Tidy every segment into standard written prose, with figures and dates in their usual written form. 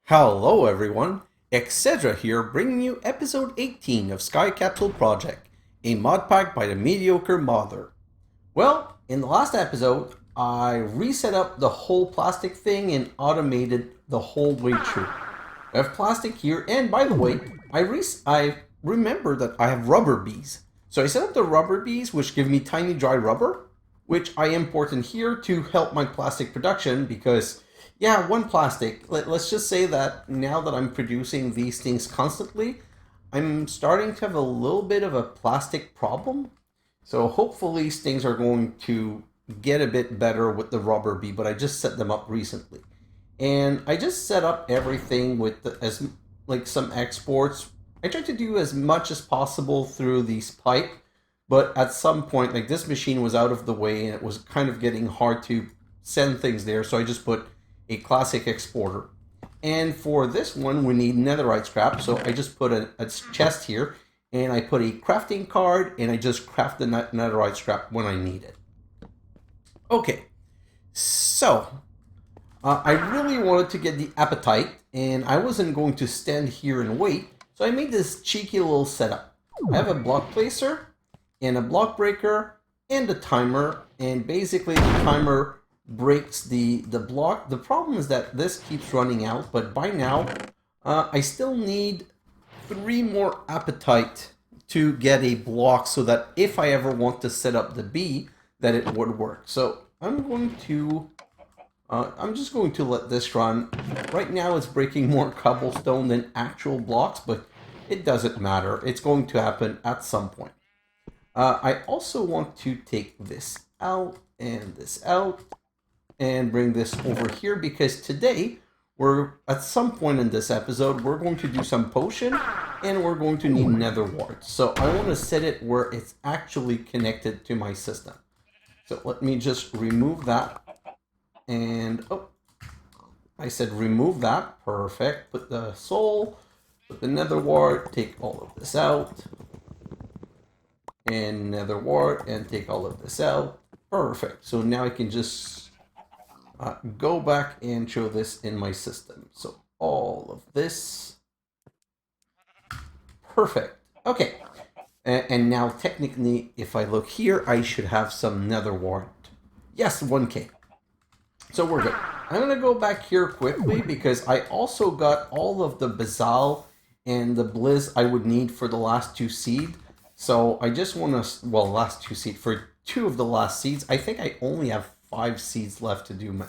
Hello everyone, xHedra here bringing you episode 18 of Sky Capsule Project, a mod pack by TheMediocreModders. Well, in the last episode, I reset up the whole plastic thing and automated the whole way through. I have plastic here, and by the way, I remember that I have rubber bees. So I set up the rubber bees, which give me tiny dry rubber, which I import in here to help my plastic production because yeah, one plastic. Let's just say that now that I'm producing these things constantly, I'm starting to have a little bit of a plastic problem. So hopefully things are going to get a bit better with the rubber bee, but I just set them up recently. And I just set up everything with as like some exports. I tried to do as much as possible through these pipe, but at some point, like this machine was out of the way and it was kind of getting hard to send things there, so I just put a classic exporter. And for this one, we need netherite scrap, so I just put a chest here, and I put a crafting card, and I just craft the netherite scrap when I need it. Okay, so I really wanted to get the apatite, and I wasn't going to stand here and wait, so I made this cheeky little setup. I have a block placer, and a block breaker, and a timer, and basically the timer breaks the block. The problem is that this keeps running out, but by now I still need 3 more apatite to get a block so that if I ever want to set up the bee, that it would work. So I'm just going to let this run. Right now it's breaking more cobblestone than actual blocks, but it doesn't matter. It's going to happen at some point. I also want to take this out and this out and bring this over here because today we're at some point in this episode we're going to do some potion and we're going to need nether warts. So I want to set it where it's actually connected to my system. So let me just remove that. And oh, I said remove that. Perfect. Put the soul, put the nether wart, take all of this out. And nether wart, and take all of this out. Perfect. So now I can just go back and show this in my system. So all of this. Perfect. Okay. And now technically, if I look here, I should have some nether wart. Yes, 1K. So we're good. I'm going to go back here quickly because I also got all of the Bazal and the Blizz I would need for the last 2 seed. So I just want to, well, last 2 seeds, for 2 of the last seeds, I think I only have 5 seeds left to do.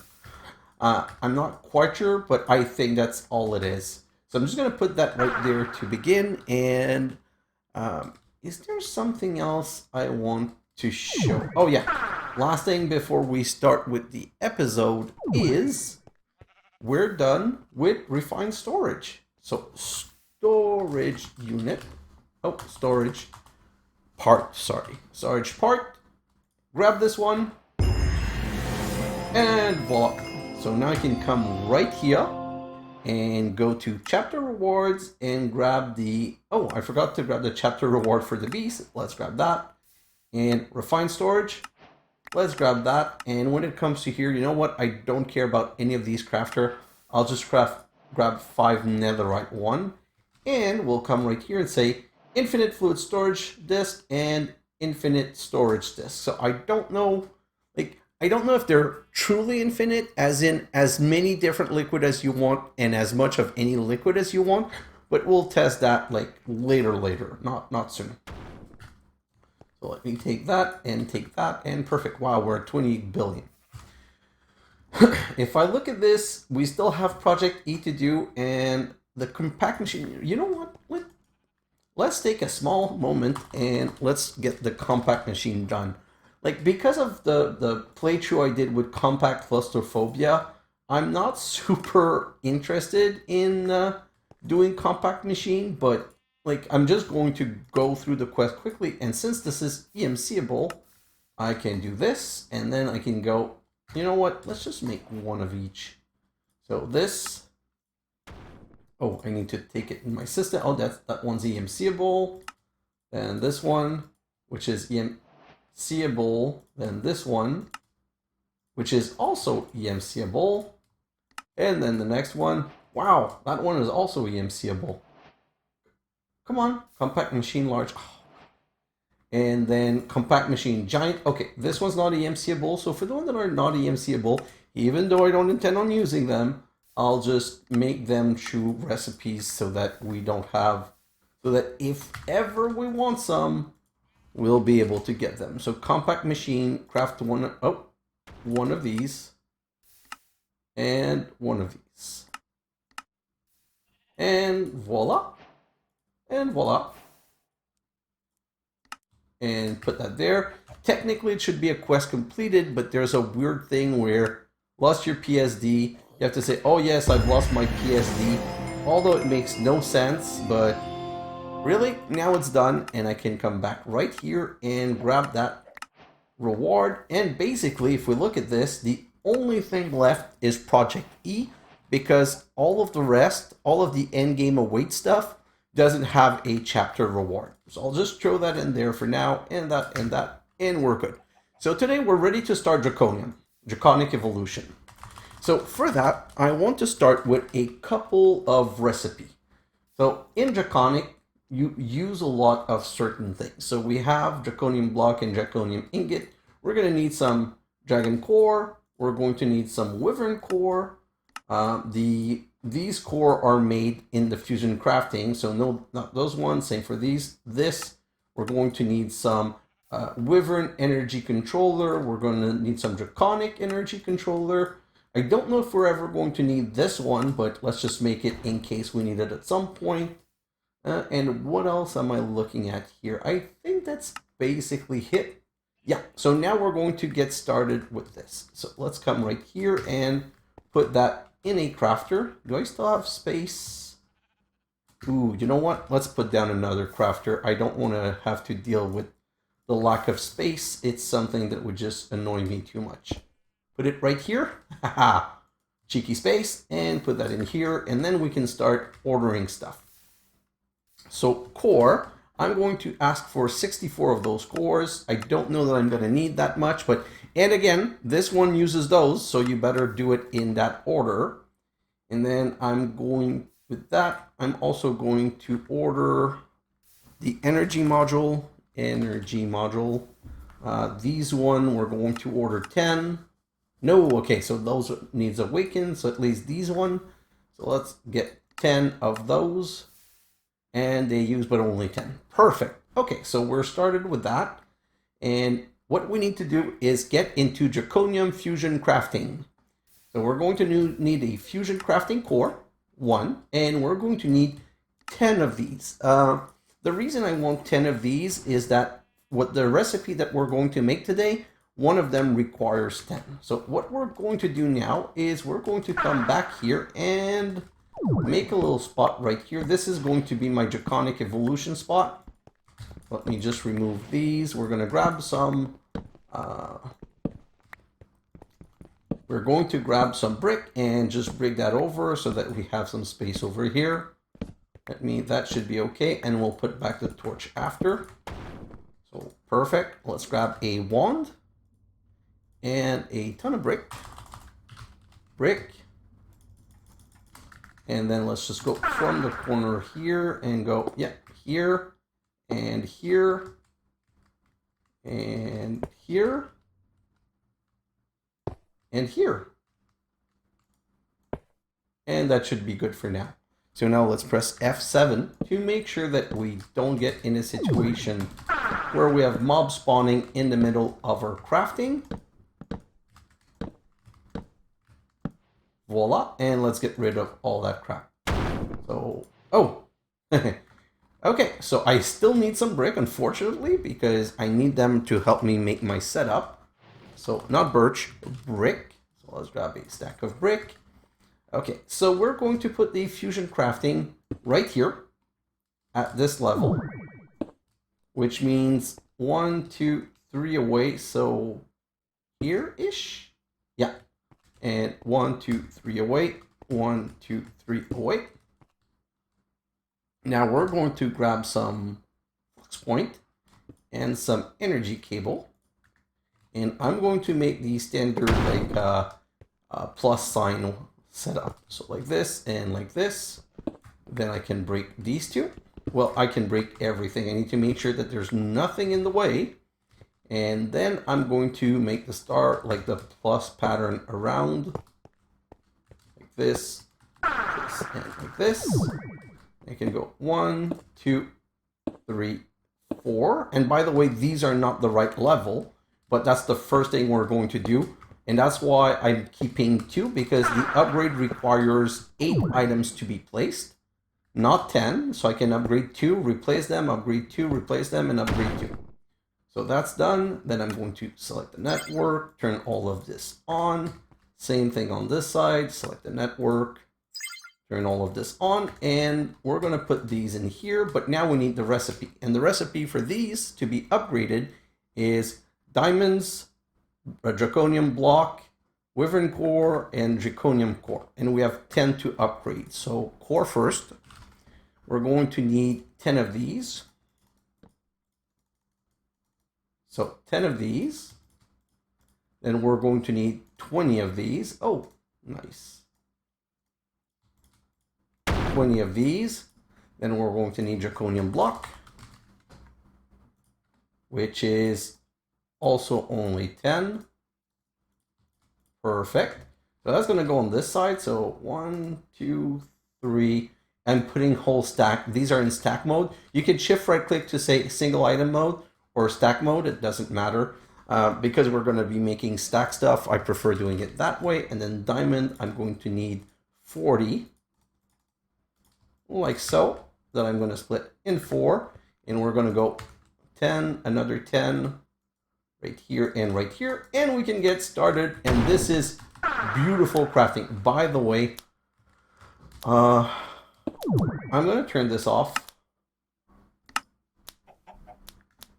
I'm not quite sure, but I think that's all it is. So I'm just going to put that right there to begin. And is there something else I want to show? Oh yeah, last thing before we start with the episode is we're done with refined storage. So storage unit, oh, storage part, sorry, storage part. Grab this one, and voila. So now I can come right here and go to chapter rewards and grab the, oh, I forgot to grab the chapter reward for the beast. Let's grab that. And refine storage, let's grab that. And when it comes to here, you know what? I don't care about any of these crafter. I'll just grab 5 netherite 1. And we'll come right here and say infinite fluid storage disk and infinite storage disk. So I don't know, like, I don't know if they're truly infinite, as in as many different liquid as you want and as much of any liquid as you want, but we'll test that like later, not soon. So let me take that, and perfect. Wow, we're at 28 billion. If I look at this, we still have Project E to do, and the compact machine, you know what? Let's take a small moment and let's get the compact machine done. Like, because of the playthrough I did with compact claustrophobia, I'm not super interested in doing compact machine, but like I'm just going to go through the quest quickly. And since this is EMCable, I can do this, and then I can go, you know what? Let's just make one of each. So this. Oh, I need to take it in my system. Oh, that one's EMCable. And this one, which is EMCable. Then this one, which is also EMCable. And then the next one, Wow, that one is also EMCable. Come on, compact machine large. And then compact machine giant. Okay, this one's not EMCable. So for the ones that are not EMCable, even though I don't intend on using them, I'll just make them true recipes so that we don't have, so that if ever we want some, we'll be able to get them. So compact machine, craft one of these, and one of these. And voila. And voila. And put that there. Technically, it should be a quest completed, but there's a weird thing where lost your PSD. You have to say, oh yes, I've lost my PSD. Although it makes no sense, but really, now it's done, and I can come back right here and grab that reward. And basically, if we look at this, the only thing left is Project E, because all of the rest, all of the endgame await stuff, doesn't have a chapter reward. So I'll just throw that in there for now, and that, and we're good. So today we're ready to start Draconic Evolution. So for that, I want to start with a couple of recipes. So in Draconic, you use a lot of certain things. So we have Draconium block and Draconium ingot. We're going to need some Dragon core. We're going to need some Wyvern core. These core are made in the fusion crafting, so no, not those ones. Same for these. This, we're going to need some Wyvern energy controller. We're going to need some Draconic energy controller. I don't know if we're ever going to need this one, but let's just make it in case we need it at some point. And what else am I looking at here? I think that's basically it. Yeah, so now we're going to get started with this. So let's come right here and put that in a crafter. Do I still have space? Ooh, you know what? Let's put down another crafter. I don't want to have to deal with the lack of space. It's something that would just annoy me too much. Put it right here. Haha. Cheeky space. And put that in here. And then we can start ordering stuff. So core, I'm going to ask for 64 of those cores. I don't know that I'm going to need that much, but and again, this one uses those, so you better do it in that order. And then I'm going, with that, I'm also going to order the energy module. These one, we're going to order 10. No, okay, so those needs awaken, so at least these one. So let's get 10 of those. And they use but only 10. Perfect. Okay, so we're started with that. And what we need to do is get into Draconium fusion crafting. So we're going to need a fusion crafting core, 1, and we're going to need 10 of these. The reason I want 10 of these is that what the recipe that we're going to make today, one of them requires 10. So what we're going to do now is we're going to come back here and make a little spot right here. This is going to be my Draconic Evolution spot. Let me just remove these. We're going to grab some. We're going to grab some brick and just bring that over so that we have some space over here. That should be okay. And we'll put back the torch after. So perfect. Let's grab a wand and a ton of brick. And then let's just go from the corner here and go, yeah, here. And here, and here, and here. And that should be good for now. So now let's press F7 to make sure that we don't get in a situation where we have mob spawning in the middle of our crafting. Voila, and let's get rid of all that crap. So, oh. Okay, so I still need some brick, unfortunately, because I need them to help me make my setup. So, not birch, brick. So let's grab a stack of brick. Okay, so we're going to put the fusion crafting right here at this level, which means 1, 2, 3 away. So here-ish, yeah. And 1, 2, 3 away. 1, 2, 3 away. Now we're going to grab some flux point and some energy cable, and I'm going to make the standard like plus sign set up. So like this and like this. Then I can break these two. Well, I can break everything. I need to make sure that there's nothing in the way. And then I'm going to make the star like the plus pattern around. Like this and like this. I can go 1, 2, 3, 4. And by the way, these are not the right level, but that's the first thing we're going to do. And that's why I'm keeping 2, because the upgrade requires 8 items to be placed, not 10. So I can upgrade 2, replace them, upgrade 2, replace them, and upgrade 2. So that's done. Then I'm going to select the network, turn all of this on. Same thing on this side, select the network, turn all of this on, and we're going to put these in here. But now we need the recipe. And the recipe for these to be upgraded is diamonds, a draconium block, wyvern core, and draconium core. And we have 10 to upgrade. So core first. We're going to need 10 of these. So 10 of these. Then we're going to need 20 of these. Oh, nice. 20 of these. Then we're going to need draconium block, which is also only 10. Perfect. So that's going to go on this side. So 1, 2, 3. I'm putting whole stack. These are in stack mode. You can shift right click to say single item mode or stack mode. It doesn't matter. Because we're going to be making stack stuff, I prefer doing it that way. And then diamond, I'm going to need 40. Like so. That I'm going to split in 4. And we're going to go 10, another 10. Right here and right here. And we can get started. And this is beautiful crafting. By the way, I'm going to turn this off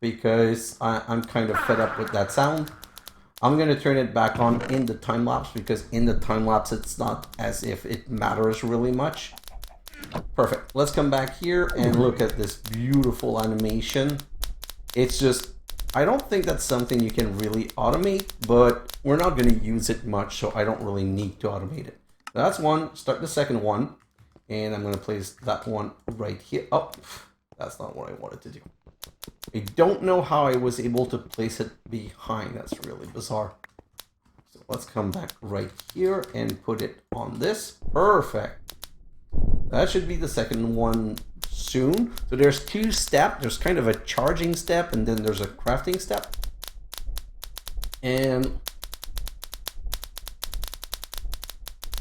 because I'm kind of fed up with that sound. I'm going to turn it back on in the time lapse because in the time lapse it's not as if it matters really much. Perfect. Let's come back here and look at this beautiful animation. It's just, I don't think that's something you can really automate, but we're not going to use it much, so I don't really need to automate it. So that's one. Start the second one. And I'm going to place that one right here. Oh, that's not what I wanted to do. I don't know how I was able to place it behind. That's really bizarre. So let's come back right here and put it on this. Perfect. That should be the second one soon. So there's 2 steps. There's kind of a charging step and then there's a crafting step. And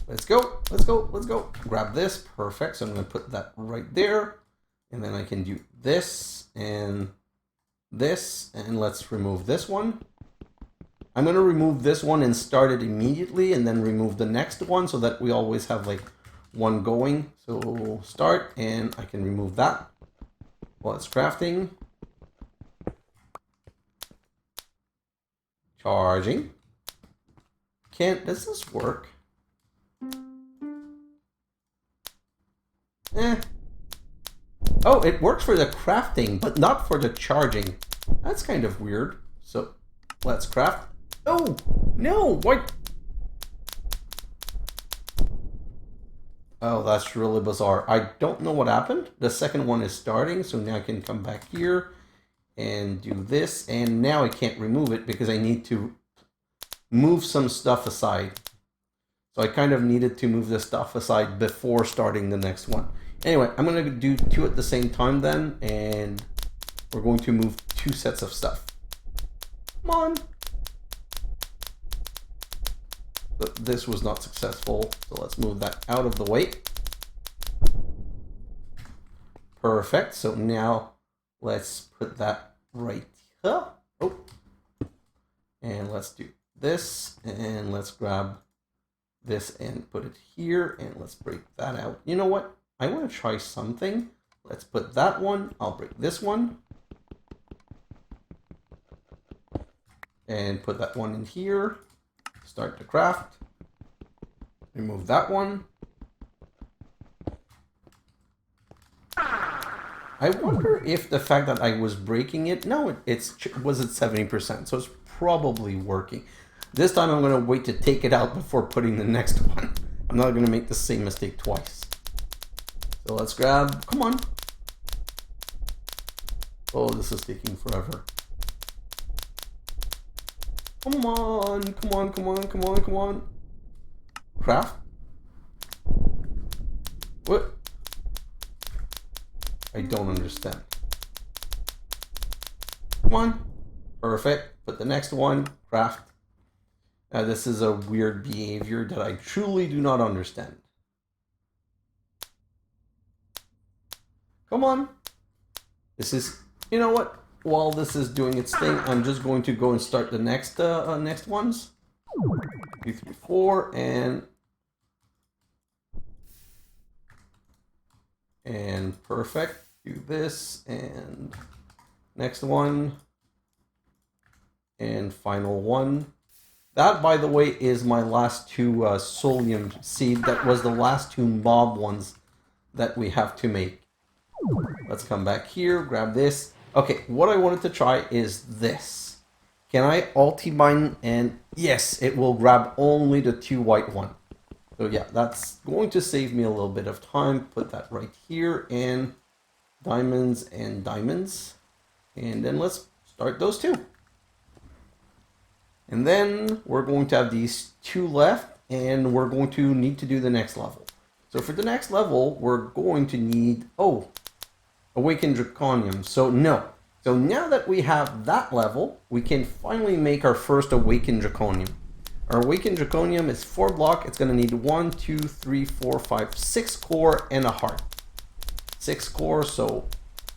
let's go, let's go, let's go. Grab this, perfect. So I'm going to put that right there. And then I can do this, and let's remove this one. I'm going to remove this one and start it immediately, and then remove the next one so that we always have like one going. So start, and I can remove that while it's crafting. Charging. Does this work? Oh, it works for the crafting, but not for the charging. That's kind of weird. So let's craft. Oh, no, what? Oh, that's really bizarre. I don't know what happened. The second one is starting, so now I can come back here and do this. And now I can't remove it because I need to move some stuff aside. So I kind of needed to move the stuff aside before starting the next one. Anyway, I'm going to do 2 at the same time then, and we're going to move 2 sets of stuff. Come on. But this was not successful, so let's move that out of the way. Perfect. So now let's put that right here. Oh. And let's do this, and let's grab this and put it here, and let's break that out. You know what? I want to try something. Let's put that one. I'll break this one. And put that one in here. Start the craft. Remove that one. I wonder if the fact that I was breaking it, no, it was at 70%, so it's probably working. This time I'm going to wait to take it out before putting the next one. I'm not going to make the same mistake twice. So let's grab, come on. Oh, this is taking forever. Come on, come on, come on, come on, come on. Craft? What? I don't understand. Come on. Perfect. Put the next one. Craft. This is a weird behavior that I truly do not understand. Come on. This is, you know what? While this is doing its thing, I'm just going to go and start the next next ones. 2, 3, 4, and perfect. Do this and next one and final one. That, by the way, is my last 2 Solium seed. That was the last 2 mob ones that we have to make. Let's come back here, grab this. Okay, what I wanted to try is this. Can I ulti-mine? And yes, it will grab only the 2 white one. So yeah, that's going to save me a little bit of time. Put that right here, and diamonds and diamonds. And then let's start those 2. And then we're going to have these 2 left, and we're going to need to do the next level. So for the next level, we're going to need, Awakened Draconium. So no. So now that we have that level, we can finally make our first Awakened Draconium. Our Awakened Draconium is 4 block. It's going to need 1, 2, 3, 4, 5, 6 core and a heart. 6 core, so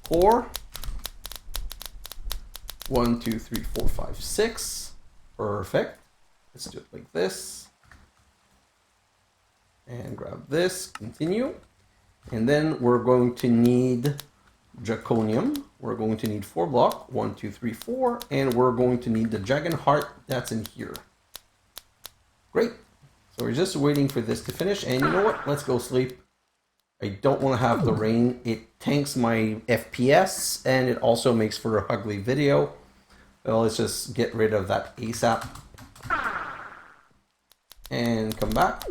core. 1, 2, 3, 4, 5, 6. Perfect. Let's do it like this. And grab this, continue. And then we're going to need Draconium. We're going to need 4 block, 1, 2, 3, 4, and we're going to need the dragon heart that's in here. Great. So we're just waiting for this to finish, and you know what? Let's go sleep. I don't want to have the rain. It tanks my FPS, and it also makes for a ugly video. Well, let's just get rid of that ASAP. And come back.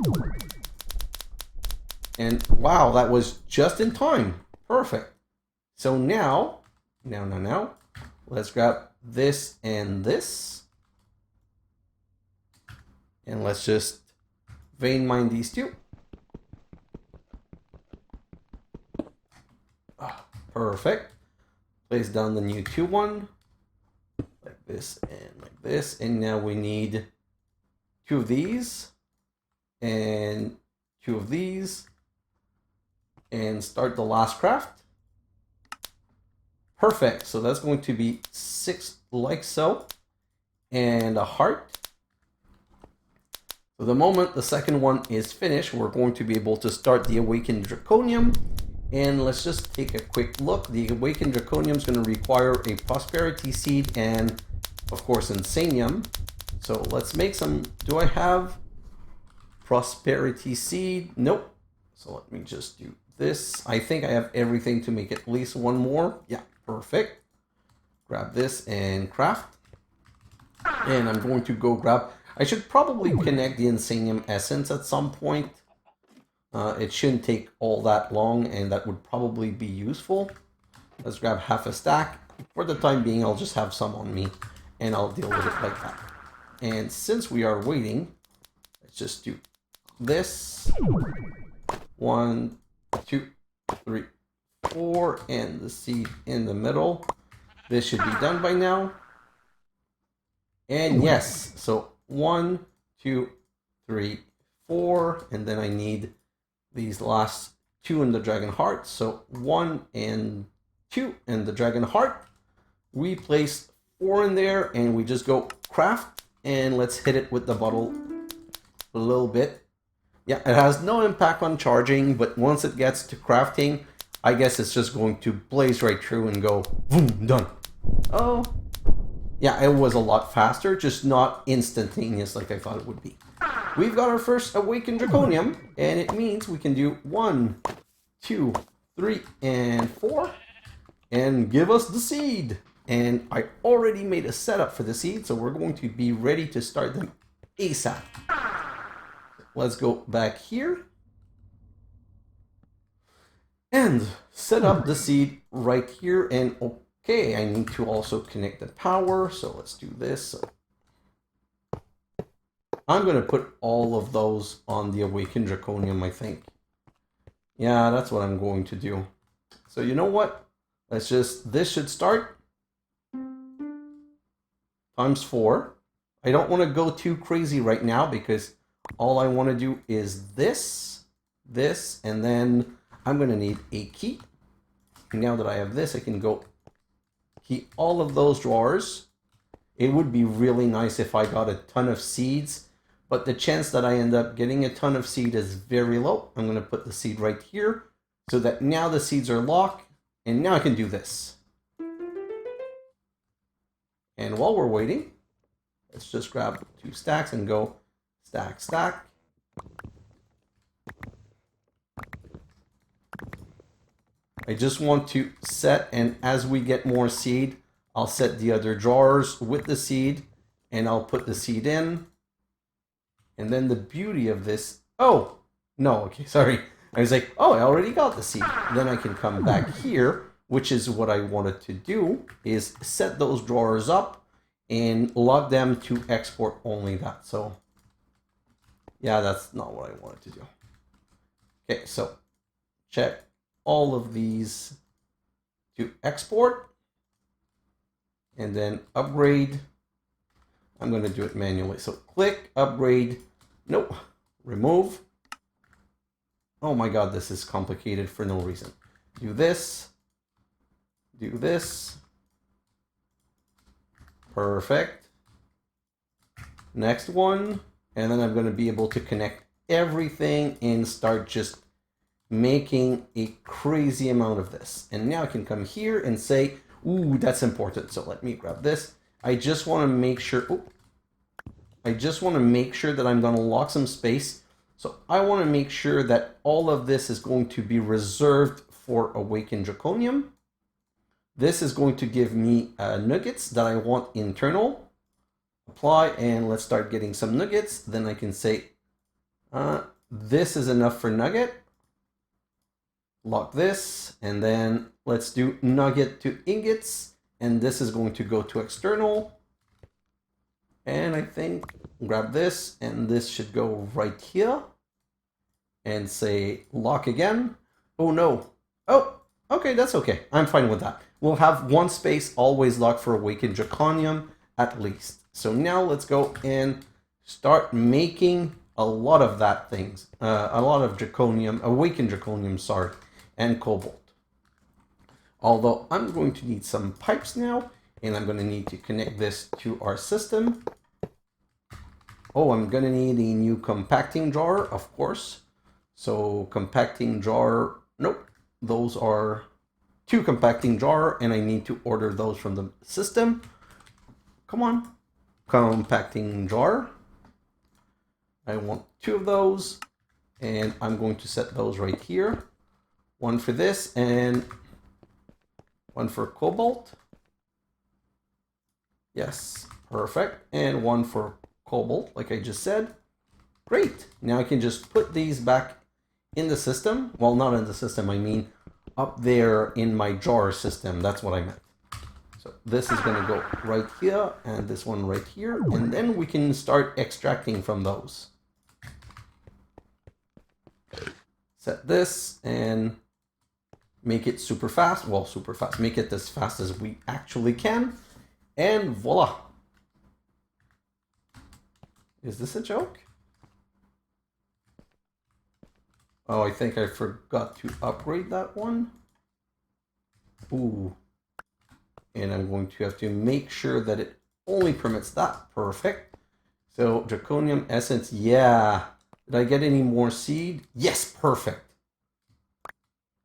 And wow, that was just in time. Perfect. So now, let's grab this and this. And let's just vein mine these 2. Perfect. Place down the new 2 one. Like this and like this. And now we need 2 of these. And 2 of these. And start the last craft. Perfect. So that's going to be 6 like so. And a heart. So the moment the second one is finished, we're going to be able to start the Awakened Draconium. And let's just take a quick look. The Awakened Draconium is going to require a Prosperity Seed and, of course, Insanium. So let's make some. Do I have Prosperity Seed? Nope. So let me just do this. I think I have everything to make at least 1 more. Yeah, perfect. Grab this and craft. And I'm going to go grab... I should probably connect the Insanium Essence at some point. It shouldn't take all that long, and that would probably be useful. Let's grab half a stack. For the time being, I'll just have some on me, and I'll deal with it like that. And since we are waiting, let's just do this. 1, 2, 3, 4, and the seed in the middle. This should be done by now. And yes, so 1, 2, 3, 4, and then I need these last 2 in the dragon heart. So 1 and 2 in the dragon heart. We place 4 in there, and we just go craft, and let's hit it with the bottle a little bit. Yeah, it has no impact on charging, but once it gets to crafting, I guess it's just going to blaze right through and go boom, done. Oh, yeah, it was a lot faster, just not instantaneous like I thought it would be. We've got our first Awakened Draconium, and it means we can do 1, 2, 3, and 4, and give us the seed. And I already made a setup for the seed, so we're going to be ready to start them ASAP. let's go back here and set up the seed right here. And okay, I need to also connect the power. So let's do this. So I'm going to put all of those on the Awakened Draconium, I think. Yeah, that's what I'm going to do. So you know what? Let's just, this should start times 4. I don't want to go too crazy right now because all I want to do is this, and then I'm going to need a key. And now that I have this, I can go key all of those drawers. It would be really nice if I got a ton of seeds, but the chance that I end up getting a ton of seed is very low. I'm going to put the seed right here so that now the seeds are locked, and now I can do this. And while we're waiting, let's just grab 2 stacks and go stack, stack. I just want to set, and as we get more seed, I'll set the other drawers with the seed, and I'll put the seed in. And then the beauty of this, oh, no, okay, sorry. I was like, oh, I already got the seed. Then I can come back here, which is what I wanted to do, is set those drawers up and lock them to export only that. So, yeah, that's not what I wanted to do. Okay, so check all of these to export. And then upgrade. I'm going to do it manually. So click, upgrade, nope, remove. Oh my God, this is complicated for no reason. Do this, perfect. Next one, and then I'm going to be able to connect everything and start just making a crazy amount of this. And now I can come here and say, ooh, that's important. So let me grab this. I just want to make sure, that I'm going to lock some space. So I want to make sure that all of this is going to be reserved for Awakened Draconium. This is going to give me nuggets that I want internal. Apply, and let's start getting some nuggets. Then I can say, this is enough for nugget. Lock this, and then let's do nugget to ingots. And this is going to go to external. And I think grab this, and this should go right here. And say lock again. Oh no. Oh, okay, that's okay. I'm fine with that. We'll have one space always locked for Awakened Draconium at least. So now let's go and start making a lot of that things. A lot of Draconium, Awakened Draconium, sorry, and Cobalt. Although I'm going to need some pipes now, and I'm going to need to connect this to our system. Oh, I'm going to need a new compacting jar, of course. So compacting jar, nope, those are 2 compacting jar, and I need to order those from the system. Come on, compacting jar. I want 2 of those, and I'm going to set those right here. One for this, and one for Cobalt. Yes, perfect. And one for Cobalt, like I just said. Great. Now I can just put these back in the system. Well, not in the system, I mean up there in my jar system. That's what I meant. So this is going to go right here, and this one right here. And then we can start extracting from those. Set this and make it super fast. Well, super fast. Make it as fast as we actually can. And voila. Is this a joke? Oh, I think I forgot to upgrade that one. Ooh. And I'm going to have to make sure that it only permits that. Perfect. So, Draconium Essence, yeah. Did I get any more seed? Yes, perfect.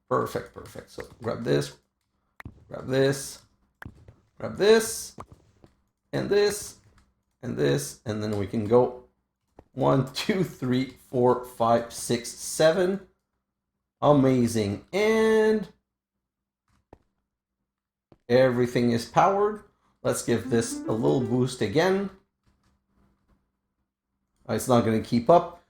Perfect, perfect. So, grab this, grab this, grab this, and this, and this, and then we can go 1, 2, 3, 4, 5, 6, 7. Amazing. And everything is powered. Let's give this a little boost again. It's not going to keep up.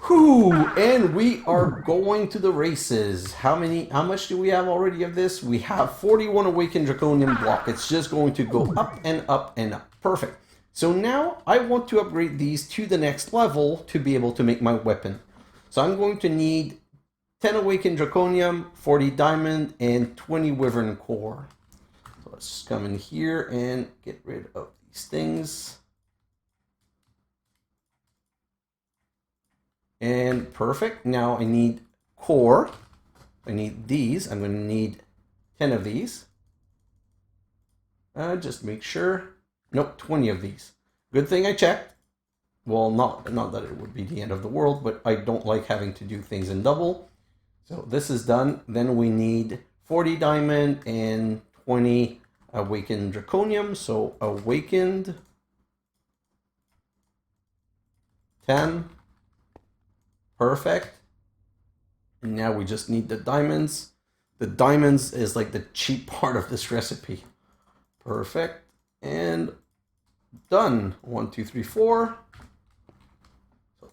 Whew, and we are going to the races. How much do we have already of this? We have 41 awakened draconium block. It's just going to go up and up and up. Perfect. So now I want to upgrade these to the next level to be able to make my weapon. So I'm going to need 10 awakened draconium, 40 diamond, and 20 wyvern core. So let's come in here and get rid of these things. And perfect. Now I need core. I need these. I'm going to need 10 of these. Just make sure. Nope, 20 of these. Good thing I checked. Well, not that it would be the end of the world, but I don't like having to do things in double. So this is done. Then we need 40 diamond and 20 awakened draconium. So awakened 10. Perfect. And now we just need the diamonds. The diamonds is like the cheap part of this recipe. Perfect. And done. 1, 2, 3, 4. So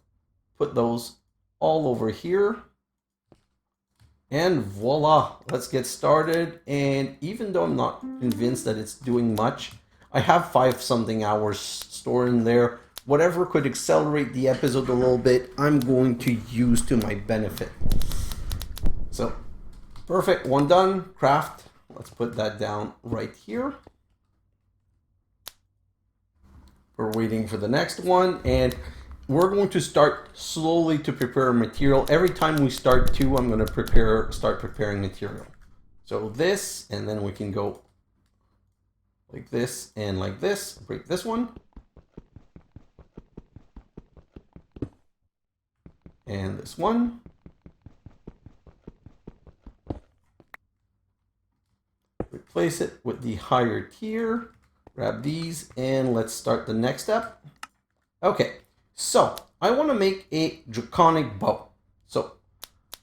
put those all over here. And voila, let's get started. And even though I'm not convinced that it's doing much, I have 5 something hours stored in there. Whatever could accelerate the episode a little bit, I'm going to use to my benefit. So, perfect, one done, craft. Let's put that down right here. We're waiting for the next one, and we're going to start slowly to prepare material. Every time we start 2, I'm going to start preparing material. So this, and then we can go like this and like this. Break this one. And this one. Replace it with the higher tier. Grab these and let's start the next step. Okay, so I want to make a draconic bow. So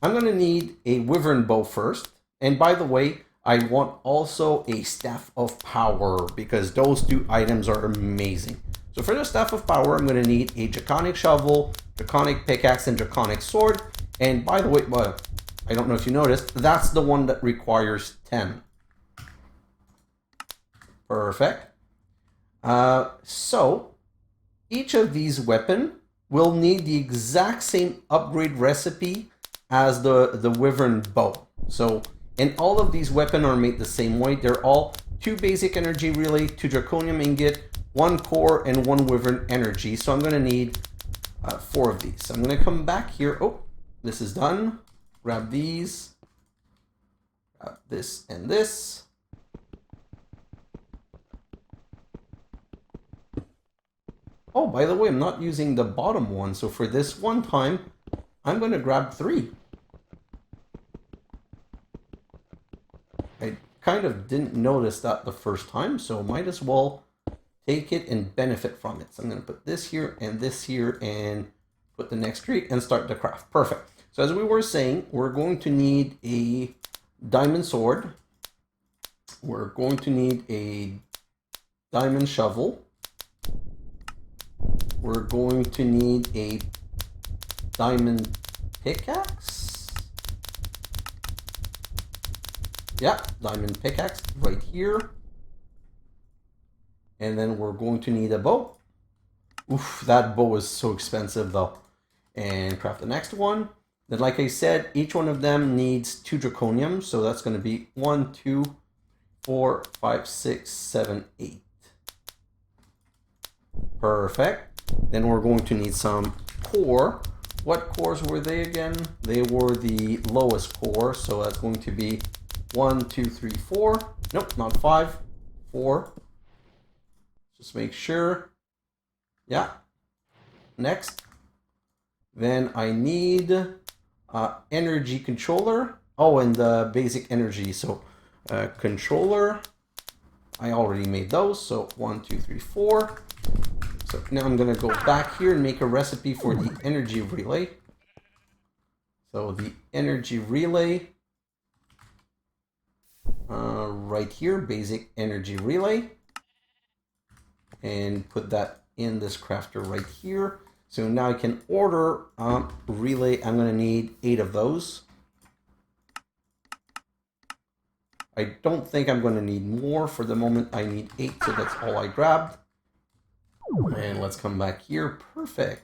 I'm going to need a wyvern bow first. And by the way, I want also a staff of power because those 2 items are amazing. So for the staff of power, I'm going to need a draconic shovel, draconic pickaxe, and draconic sword. And by the way, well, I don't know if you noticed, that's the one that requires 10. Perfect. So each of these weapons will need the exact same upgrade recipe as the wyvern bow. So, and all of these weapons are made the same way. They're all 2 basic energy relay, 2 draconium ingot, 1 core, and 1 wyvern energy. So I'm going to need 4 of these. So I'm going to come back here. Oh, this is done. Grab these. Grab this and this. Oh, by the way, I'm not using the bottom one. So for this one time, I'm going to grab 3. I kind of didn't notice that the first time, so might as well take it and benefit from it. So I'm going to put this here and put the next 3 and start the craft. Perfect. So as we were saying, we're going to need a diamond sword. We're going to need a diamond shovel. We're going to need a diamond pickaxe. Yeah, diamond pickaxe right here. And then we're going to need a bow. Oof, that bow is so expensive though. And craft the next one. Then like I said, each one of them needs 2 draconium. So that's going to be 1, 2, 4, 5, 6, 7, 8. Perfect. Then we're going to need some core. What cores were they again? They were the lowest core. So that's going to be 1, 2, 3, 4. Nope, not 5. 4. Just make sure. Yeah. Next. Then I need energy controller. Oh, and the basic energy. So controller. I already made those. So 1, 2, 3, 4. So now I'm going to go back here and make a recipe for the energy relay. So the energy relay, right here, basic energy relay. And put that in this crafter right here. So now I can order relay. I'm going to need 8 of those. I don't think I'm going to need more. For the moment, I need 8, so that's all I grabbed. And let's come back here. Perfect.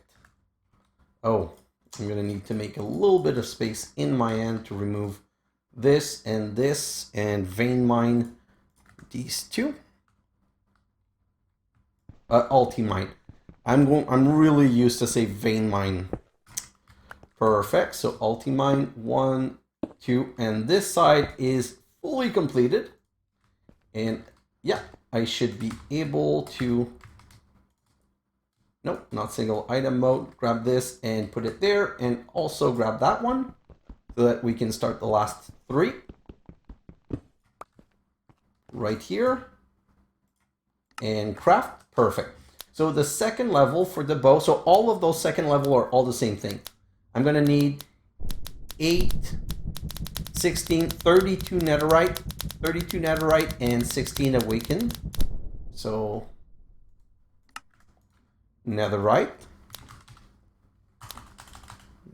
Oh, I'm going to need to make a little bit of space in my end to remove this and vein mine these 2. Ulti-mine. I'm really used to say vein mine. Perfect. So ulti-mine 1, 2, and this side is fully completed. And yeah, I should be able to, nope, not single item mode. Grab this and put it there, and also grab that one so that we can start the last 3 right here and craft. Perfect. So the second level for the bow, so all of those second level are all the same thing. I'm going to need 8, 16, 32 netherite, and 16 awakened. So netherite.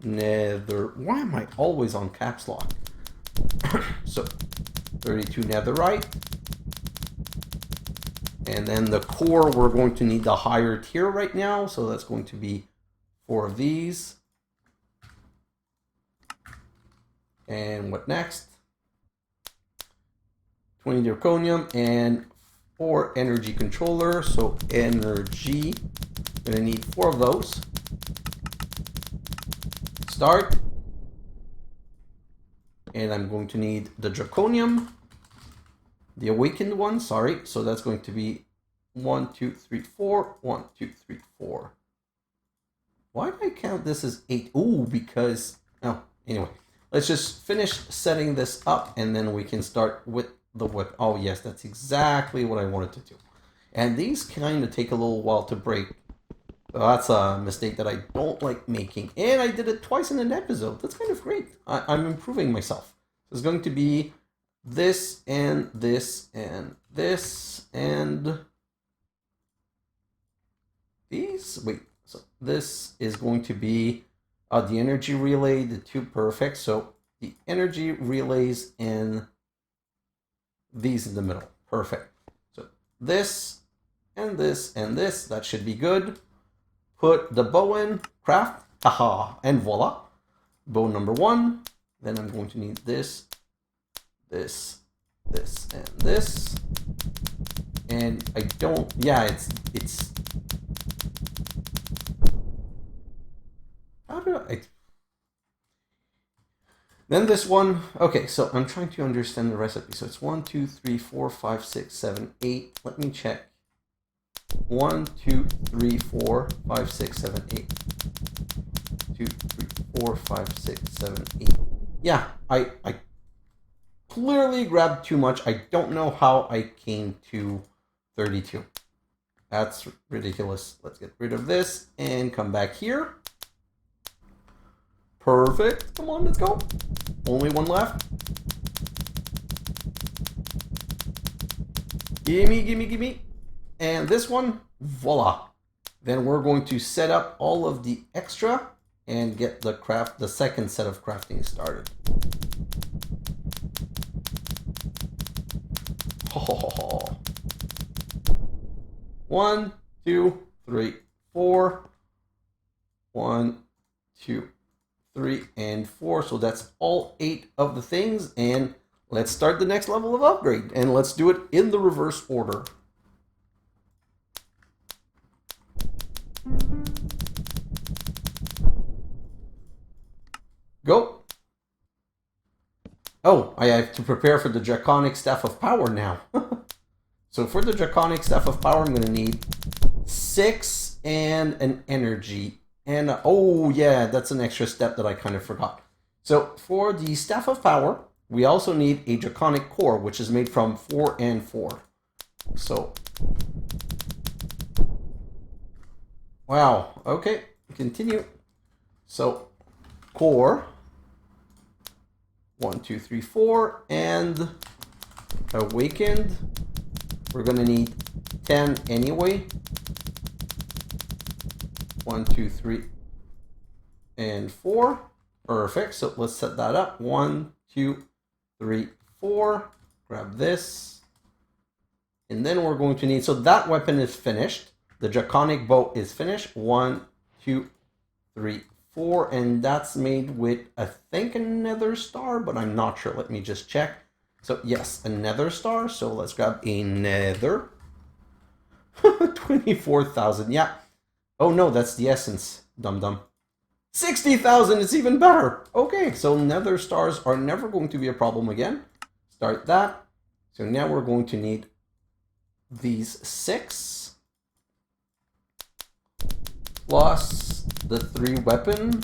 Why am I always on caps lock? So 32 netherite. And then the core, we're going to need the higher tier right now. So that's going to be 4 of these. And what next? 20 zirconium and 4 energy controller. So energy, I'm going to need 4 of those. Start. And I'm going to need the draconium. The awakened one, sorry. So that's going to be 1, 2, 3, 4. 1, 2, 3, 4. Why did I count this as 8? Ooh, because, oh, anyway. Let's just finish setting this up and then we can start with the whip. Oh yes, that's exactly what I wanted to do. And these kind of take a little while to break. So that's a mistake that I don't like making. And I did it twice in an episode. That's kind of great. I'm improving myself. So it's going to be this and this and this and these. Wait, so this is going to be the energy relay, the 2 perfect. So the energy relays and these in the middle. Perfect. So this and this and this, that should be good. Put the bow in, craft, aha, and voila. Bow number 1. Then I'm going to need this, this, this, and this. And I don't, yeah, it's, how do I, then this one, okay, so I'm trying to understand the recipe. So it's 1, 2, 3, 4, 5, 6, 7, 8. Let me check. 1, 2, 3, 4, 5, 6, 7, 8. 2, 3, 4, 5, 6, 7, 8. Yeah, I clearly grabbed too much. I don't know how I came to 32. That's ridiculous. Let's get rid of this and come back here. Perfect. Come on, let's go. Only one left. Gimme, gimme, gimme. And this one, voila. Then we're going to set up all of the extra and get the second set of crafting started. Oh. 1, 2, 3, 4. 1, 2, 3, and 4. So that's all 8 of the things. And let's start the next level of upgrade. And let's do it in the reverse order. Go. Oh, I have to prepare for the Draconic Staff of Power now. So for the Draconic Staff of Power, I'm going to need 6 and an energy. And, oh yeah, that's an extra step that I kind of forgot. So for the Staff of Power, we also need a Draconic Core, which is made from 4 and 4. So, wow, okay, continue. So, Core, 1, 2, 3, 4, and Awakened. We're going to need 10 anyway. 1, 2, 3, and 4. Perfect. So let's set that up. 1, 2, 3, 4. Grab this. And then we're going to need, so that weapon is finished. The Draconic bow is finished. 1, 2, 3, 4. And that's made with, I think, a nether star, but I'm not sure. Let me just check. So yes, a nether star. So let's grab a nether. 24,000. Yeah. Oh no, that's the essence. Dum-dum. 60,000 is even better. Okay, so nether stars are never going to be a problem again. Start that. So now we're going to need these 6 plus the 3 weapon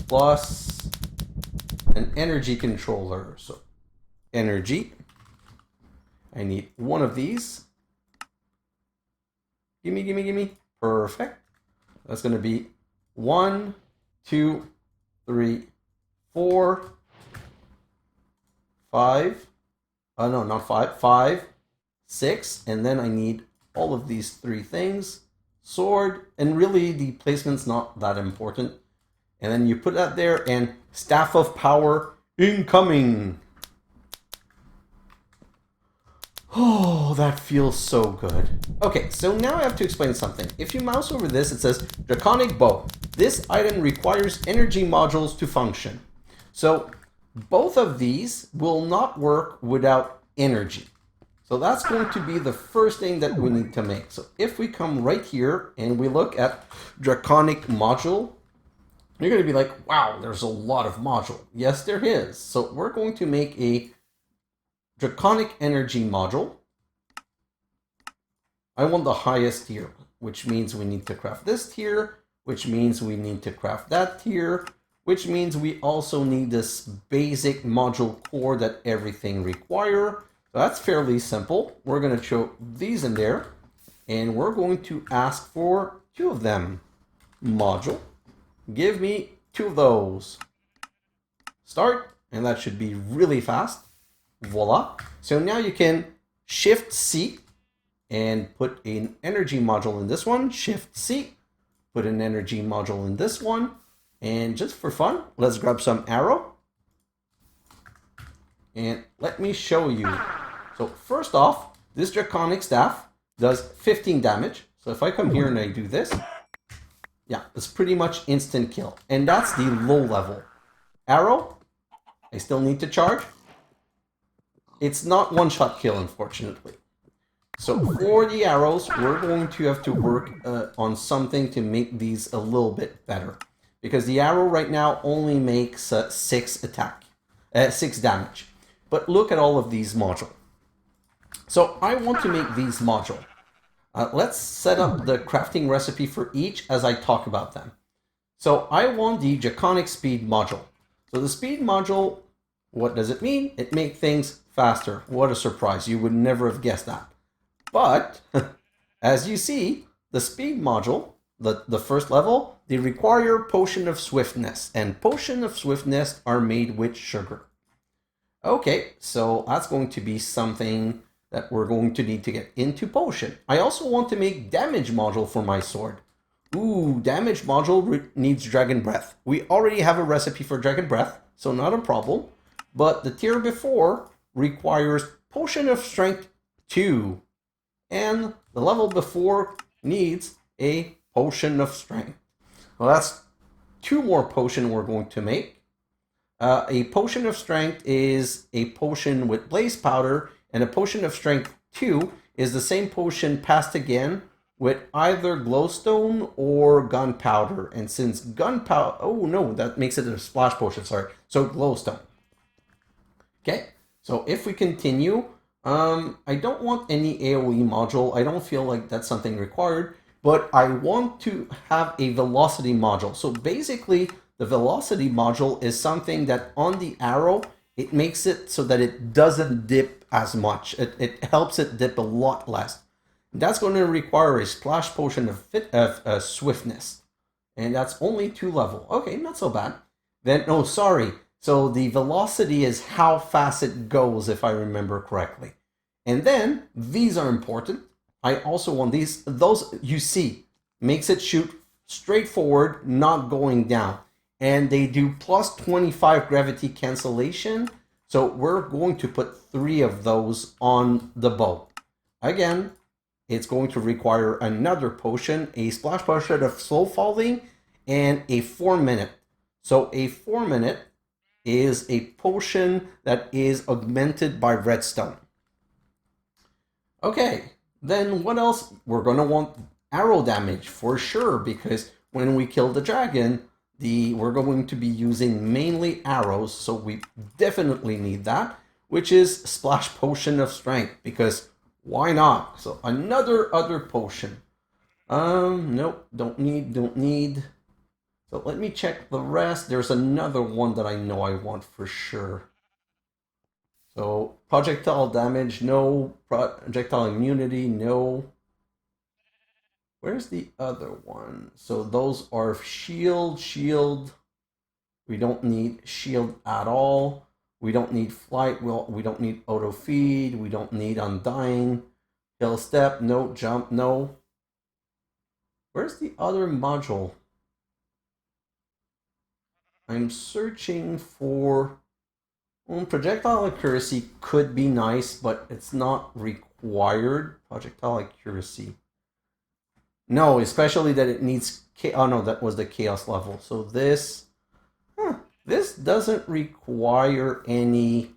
plus an energy controller. So energy. I need 1 of these. Gimme, gimme, gimme. Perfect. That's going to be 1, 2, 3, 4, 5. Oh, no, not 5. 5, 6. And then I need all of these 3 things. Sword. And really, the placement's not that important. And then you put that there, and Staff of Power incoming. Oh, that feels so good. Okay, so now I have to explain something. If you mouse over this, it says Draconic Bow. This item requires energy modules to function. So both of these will not work without energy. So that's going to be the first thing that we need to make. So if we come right here and we look at Draconic module, you're going to be like, wow, there's a lot of module. Yes, there is. So we're going to make a Draconic energy module. I want the highest tier, which means we need to craft this tier, which means we need to craft that tier, which means we also need this basic module core that everything require. So that's fairly simple. We're going to show these in there, and we're going to ask for 2 of them. Module. Give me 2 of those. Start, and that should be really fast. Voila. So now you can Shift C and put an energy module in this one. Shift C, put an energy module in this one. And just for fun, let's grab some arrow. And let me show you. So first off, this Draconic staff does 15 damage. So if I come here and I do this, yeah, it's pretty much instant kill. And that's the low level. Arrow, I still need to charge. It's not one-shot kill, unfortunately. So for the arrows, we're going to have to work on something to make these a little bit better. Because the arrow right now only makes 6 damage. But look at all of these modules. So I want to make these modules. Let's set up the crafting recipe for each as I talk about them. So I want the Draconic speed module. So the speed module, what does it mean? It makes things faster. What a surprise. You would never have guessed that. But as you see, the speed module, the first level, they require Potion of Swiftness. And Potion of Swiftness are made with sugar. Okay, so that's going to be something that we're going to need to get into Potion. I also want to make damage module for my sword. Ooh, damage module needs Dragon Breath. We already have a recipe for Dragon Breath, so not a problem. But the tier before requires Potion of Strength 2. And the level before needs a Potion of Strength. Well, that's 2 more potion we're going to make. A Potion of Strength is a potion with Blaze Powder, and a Potion of Strength 2 is the same potion passed again with either glowstone or gunpowder. And since gunpowder, oh no, that makes it a splash potion, sorry. So glowstone. Okay, so if we continue, I don't want any AoE module. I don't feel like that's something required, but I want to have a velocity module. So basically, the velocity module is something that on the arrow, it makes it so that it doesn't dip as much. It helps it dip a lot less. That's going to require a splash potion of swiftness. And that's only 2 level. Okay, not so bad. Then, no, sorry. So the velocity is how fast it goes, if I remember correctly. And then, these are important. I also want these. Those, you see, makes it shoot straight forward, not going down. And they do plus 25 gravity cancellation. So we're going to put 3 of those on the bow. Again, it's going to require another potion, a splash potion of slow falling, and a 4-minute. So a 4-minute is a potion that is augmented by redstone. Okay, then what else? We're going to want arrow damage for sure, because when we kill the dragon, we're going to be using mainly arrows, so we definitely need that, which is splash potion of strength, because why not? So another other potion. Nope, don't need. So let me check the rest. There's another one that I know I want for sure. So projectile damage, no. Projectile immunity, no. Where's the other one? So those are shield. We don't need shield at all. We don't need flight. We don't need auto feed. We don't need undying. Hill step, no. Jump, no. Where's the other module? I'm searching for... projectile accuracy could be nice, but it's not required. Projectile accuracy. No, especially that it needs... Oh no, that was the chaos level. So this... this doesn't require any...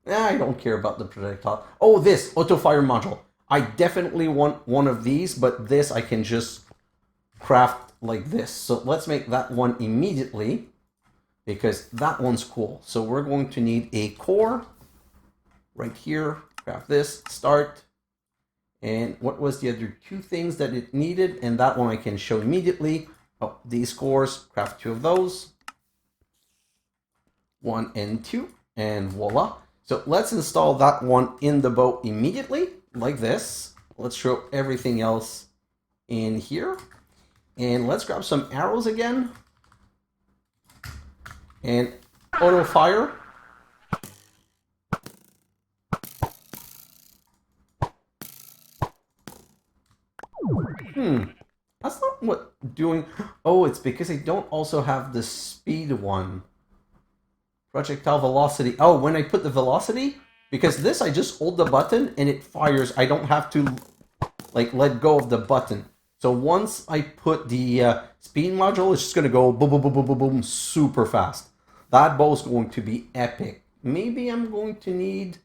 I don't care about the projectile. Oh, this auto fire module. I definitely want one of these, but this I can just craft like this. So let's make that one immediately, because that one's cool. So we're going to need a core right here. Craft this, start. And what was the other 2 things that it needed? And that one I can show immediately. Oh, these cores, craft 2 of those. 1 and 2, and voila. So let's install that one in the bow immediately, like this. Let's throw everything else in here. And let's grab some arrows again. And auto fire. That's not what doing... Oh, it's because I don't also have the speed one. Projectile velocity. Oh, when I put the velocity, because this I just hold the button and it fires. I don't have to like let go of the button. So once I put the speed module, it's just going to go boom, boom, boom, boom, boom, boom, super fast. That bow is going to be epic. Maybe I'm going to need,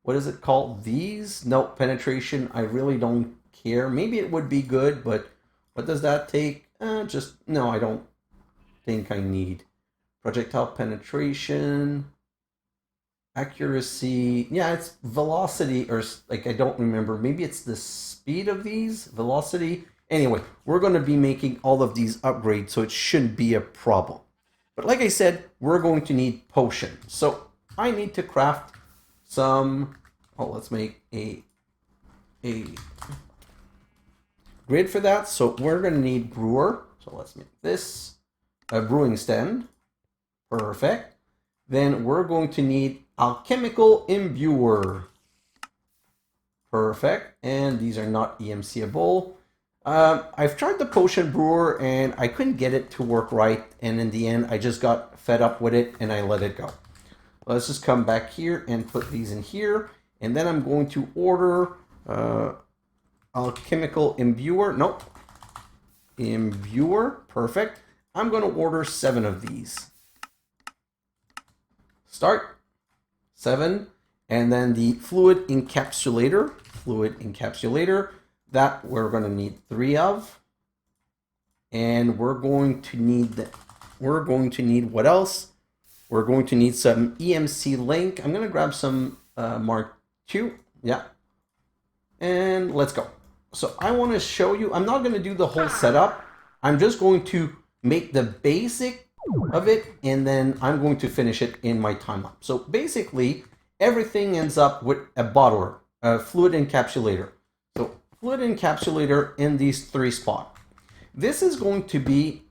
what is it called? These? No, penetration. I really don't care. Maybe it would be good, but what does that take? No, I don't think I need. Projectile penetration, accuracy. Yeah, it's velocity, or like I don't remember. Maybe it's the speed of these, velocity. Anyway, we're going to be making all of these upgrades, so it shouldn't be a problem. But like I said, we're going to need potion. So I need to craft some... Oh, let's make a grid for that. So we're going to need brewer. So let's make this a brewing stand. Perfect. Then we're going to need alchemical imbuer. Perfect. And these are not EMCable. I've tried the potion brewer and I couldn't get it to work right. And in the end, I just got fed up with it and I let it go. Let's just come back here and put these in here. And then I'm going to order alchemical imbuer. Nope. Imbuer. Perfect. I'm going to order 7 of these. Start. 7. And then the fluid encapsulator. That we're going to need 3 of. And we're going to need what else? We're going to need some EMC link. I'm going to grab some Mark II. Yeah. And let's go. So I want to show you, I'm not going to do the whole setup. I'm just going to make the basic of it, and then I'm going to finish it in my time lapse. So basically, everything ends up with a bottler, a fluid encapsulator. So fluid encapsulator in these 3 spots. This is going to be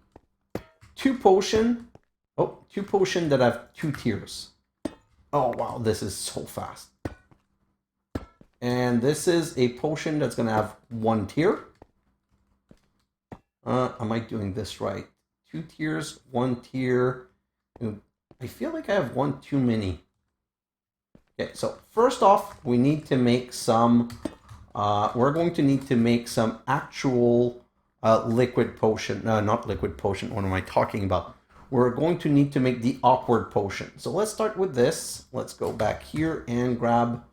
2 potion. Oh, 2 potion that have 2 tiers. Oh wow, this is so fast. And this is a potion that's going to have 1 tier. Am I doing this right? 2 tiers, 1 tier. I feel like I have one too many. Okay, so first off, we need to make some, we're going to need to make some actual liquid potion. Not liquid potion, what am I talking about? We're going to need to make the awkward potion. So let's start with this. Let's go back here and grab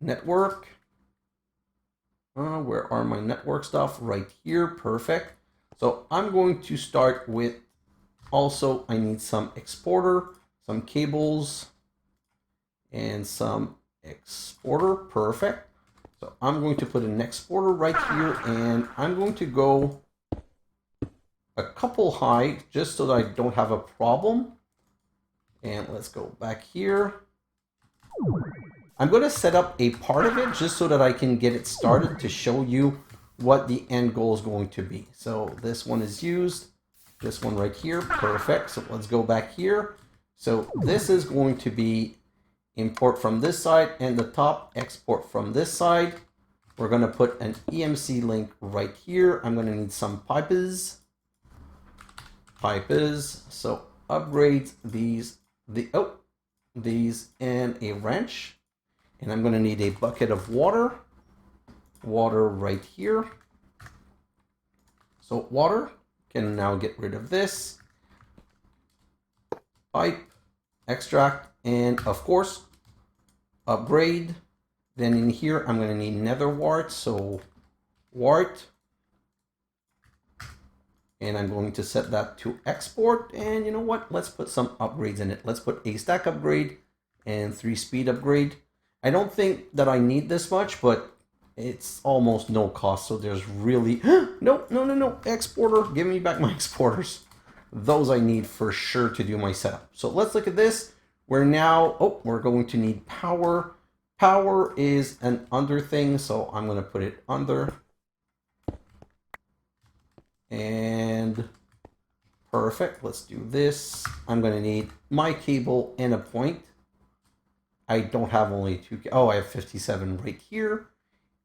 network. Where are my network stuff? Right here, perfect. So I'm going to start with, also I need some exporter, some cables, and some exporter, perfect. So I'm going to put an exporter right here, and I'm going to go a couple high, just so that I don't have a problem. And let's go back here. I'm going to set up a part of it just so that I can get it started to show you what the end goal is going to be. So this one is used, this one right here, perfect. So let's go back here. So this is going to be import from this side, and the top export from this side. We're going to put an EMC link right here. I'm going to need some pipes. So upgrade these, these and a wrench. And I'm going to need a bucket of water. Water right here. So water can now get rid of this. Pipe, extract, and of course, upgrade. Then in here, I'm going to need nether wart. So wart. And I'm going to set that to export. And you know what? Let's put some upgrades in it. Let's put a stack upgrade and 3 speed upgrade. I don't think that I need this much, but it's almost no cost. So there's really, no, exporter, give me back my exporters. Those I need for sure to do my setup. So let's look at this. We're now, we're going to need power. Power is an under thing, so I'm going to put it under. And perfect, let's do this. I'm going to need my cable and a point. I don't have only 2, I have 57 right here.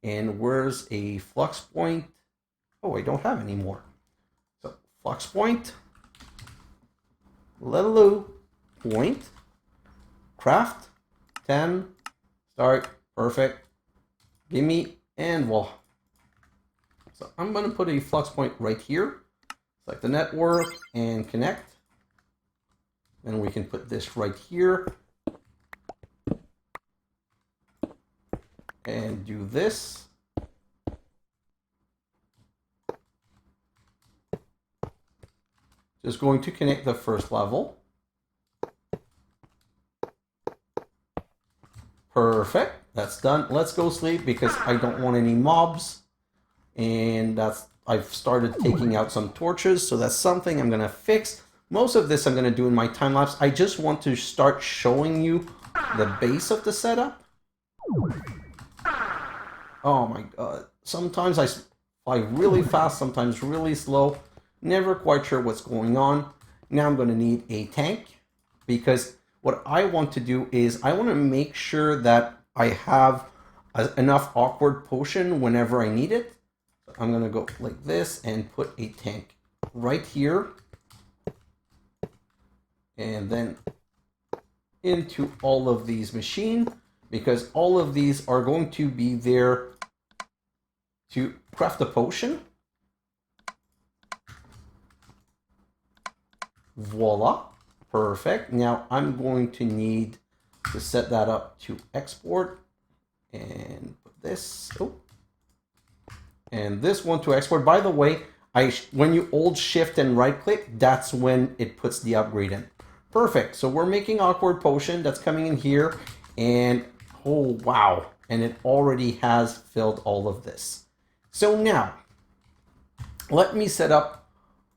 And where's a flux point? I don't have any more. So flux point, little point, craft, 10, start, perfect, gimme, and voila. So I'm going to put a flux point right here, select the network and connect. Then we can put this right here. And do this. Just going to connect the first level. Perfect, that's done. Let's go sleep because I don't want any mobs. And I've started taking out some torches, so that's something I'm gonna fix. Most of this I'm gonna do in my time lapse. I just want to start showing you the base of the setup. Oh my god, sometimes I fly really fast, sometimes really slow. Never quite sure what's going on. Now I'm going to need a tank, because what I want to do is I want to make sure that I have enough awkward potion whenever I need it. So I'm going to go like this and put a tank right here. And then into all of these machines, because all of these are going to be there to craft a potion. Voila, perfect. Now I'm going to need to set that up to export and put this, and this one to export. By the way, when you hold shift and right click, that's when it puts the upgrade in. Perfect, so we're making awkward potion that's coming in here, and oh wow, and it already has filled all of this. So now, let me set up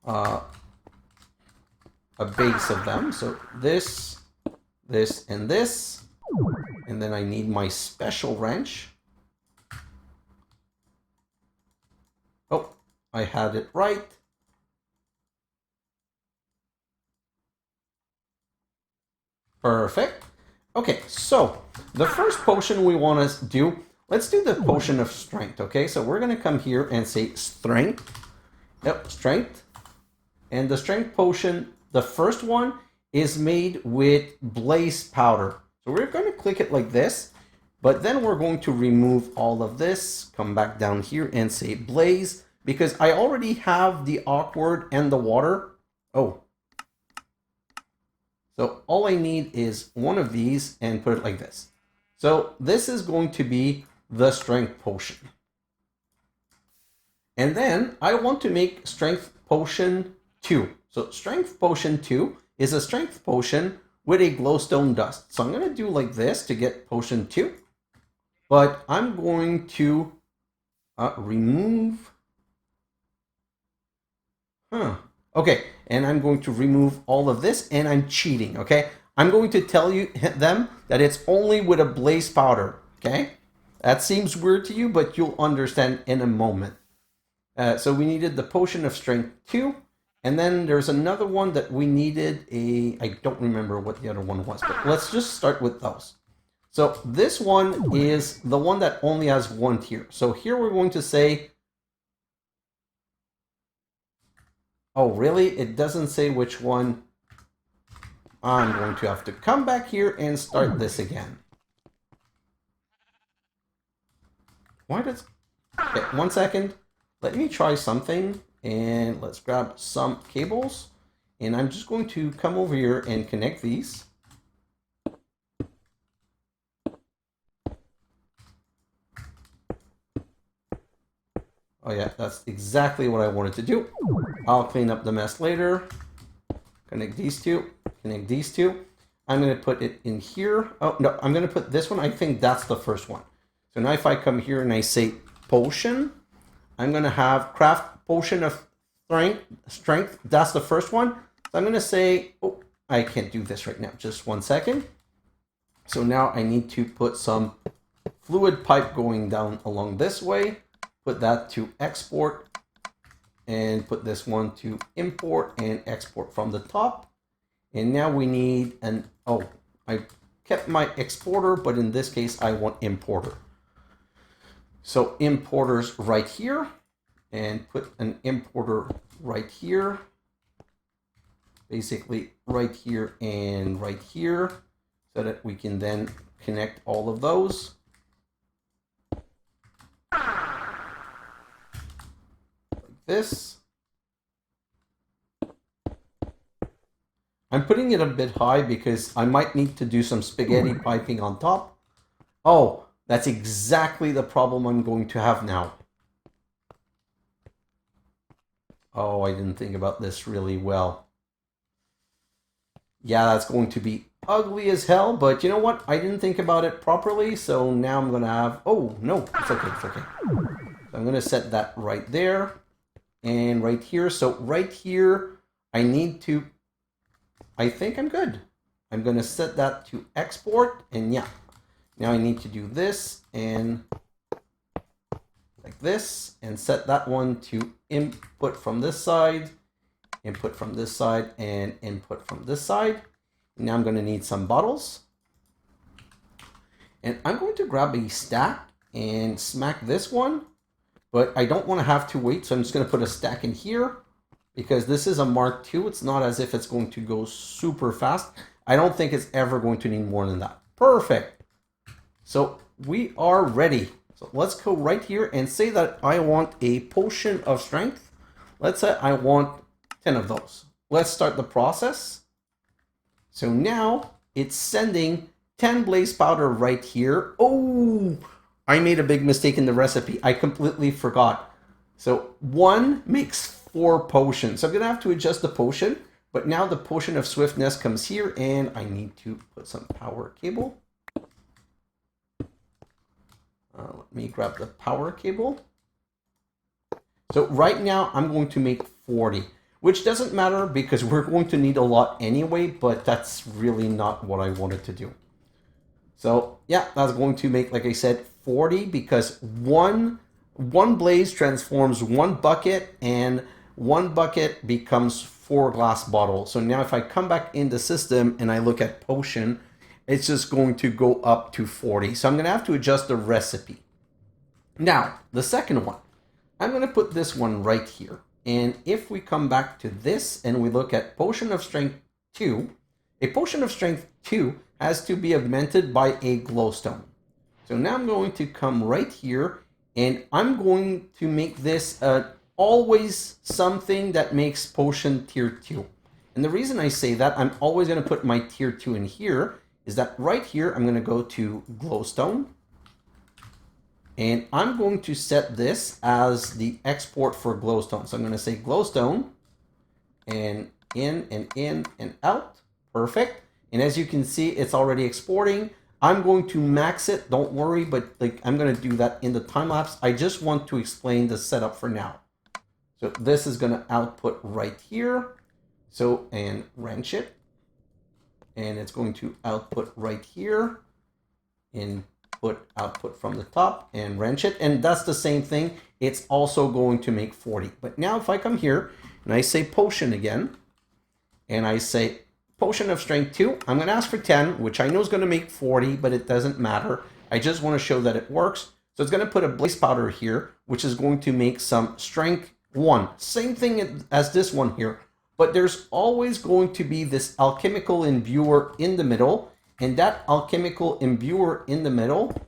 a base of them. So this, this, and this. And then I need my special wrench. Oh, I had it right. Perfect. Okay, so the first potion we want to do, let's do the potion of strength, okay? So we're going to come here and say strength. Yep, strength. And the strength potion, the first one, is made with blaze powder. So we're going to click it like this, but then we're going to remove all of this, come back down here and say blaze, because I already have the awkward and the water. Oh. So all I need is one of these and put it like this. So this is going to be the strength potion. And then I want to make strength potion 2. So strength potion 2 is a strength potion with a glowstone dust. So I'm going to do like this to get potion 2. But I'm going to remove. Okay, and I'm going to remove all of this, and I'm cheating, okay? I'm going to tell them that it's only with a blaze powder, okay? That seems weird to you, but you'll understand in a moment. So we needed the potion of strength 2. And then there's another one that we needed I don't remember what the other one was, but let's just start with those. So this one is the one that only has 1 tier. So here we're going to say, oh really? It doesn't say which one. I'm going to have to come back here and start this again. Why does, okay, 1 second. Let me try something. And let's grab some cables, and I'm just going to come over here and connect these. Oh yeah, that's exactly what I wanted to do. I'll clean up the mess later. Connect these two, connect these two. I'm going to put it in here. Oh no, I'm going to put this one. I think that's the first one. So now if I come here and I say potion, I'm going to have craft potion of strength. That's the first one. So I'm going to say, oh, I can't do this right now. Just 1 second. So now I need to put some fluid pipe going down along this way. Put that to export. And put this one to import and export from the top. And now we need an, oh, I kept my exporter, but in this case, I want importer. So importers right here. And put an importer right here, basically right here and right here, so that we can then connect all of those. Like this. I'm putting it a bit high because I might need to do some spaghetti piping on top. Oh, that's exactly the problem I'm going to have now. Oh, I didn't think about this really well. Yeah, that's going to be ugly as hell, but you know what? I didn't think about it properly, so now I'm going to have... Oh, no, it's okay, it's okay. So I'm going to set that right there and right here. So right here, I need to... I think I'm good. I'm going to set that to export, and yeah. Now I need to do this and... like this, and set that one to input from this side, input from this side, and input from this side. Now I'm going to need some bottles. And I'm going to grab a stack and smack this one, but I don't want to have to wait, so I'm just going to put a stack in here because this is a Mark II. It's not as if it's going to go super fast. I don't think it's ever going to need more than that. Perfect. So we are ready. So let's go right here and say that I want a potion of strength. Let's say I want 10 of those. Let's start the process. So now it's sending 10 blaze powder right here. Oh, I made a big mistake in the recipe. I completely forgot. So 1 makes 4 potions. So I'm going to have to adjust the potion. But now the potion of swiftness comes here, and I need to put some power cable. Let me grab the power cable. So right now I'm going to make 40, which doesn't matter because we're going to need a lot anyway, but that's really not what I wanted to do. So yeah, that's going to make, like I said, 40 because one blaze transforms 1 bucket, and 1 bucket becomes 4 glass bottles. So now if I come back in the system and I look at potion, it's just going to go up to 40. So I'm going to have to adjust the recipe. Now, the second one, I'm going to put this one right here. And if we come back to this and we look at Potion of Strength 2, a Potion of Strength 2 has to be augmented by a glowstone. So now I'm going to come right here and I'm going to make this always something that makes Potion Tier 2. And the reason I say that, I'm always going to put my Tier 2 in here, is that right here I'm going to go to glowstone. And I'm going to set this as the export for glowstone. So I'm going to say glowstone and in and out. Perfect. And as you can see, it's already exporting. I'm going to max it. Don't worry, but like I'm going to do that in the time lapse. I just want to explain the setup for now. So this is going to output right here. So, and wrench it. And it's going to output right here. Output from the top and wrench it, and that's the same thing. It's also going to make 40. But now if I come here and I say potion again, and I say Potion of Strength 2, I'm going to ask for 10, which I know is going to make 40, but it doesn't matter. I just want to show that it works. So it's going to put a blaze powder here, which is going to make some Strength 1. Same thing as this one here, but there's always going to be this alchemical imbuer in the middle. And that alchemical imbuer in the middle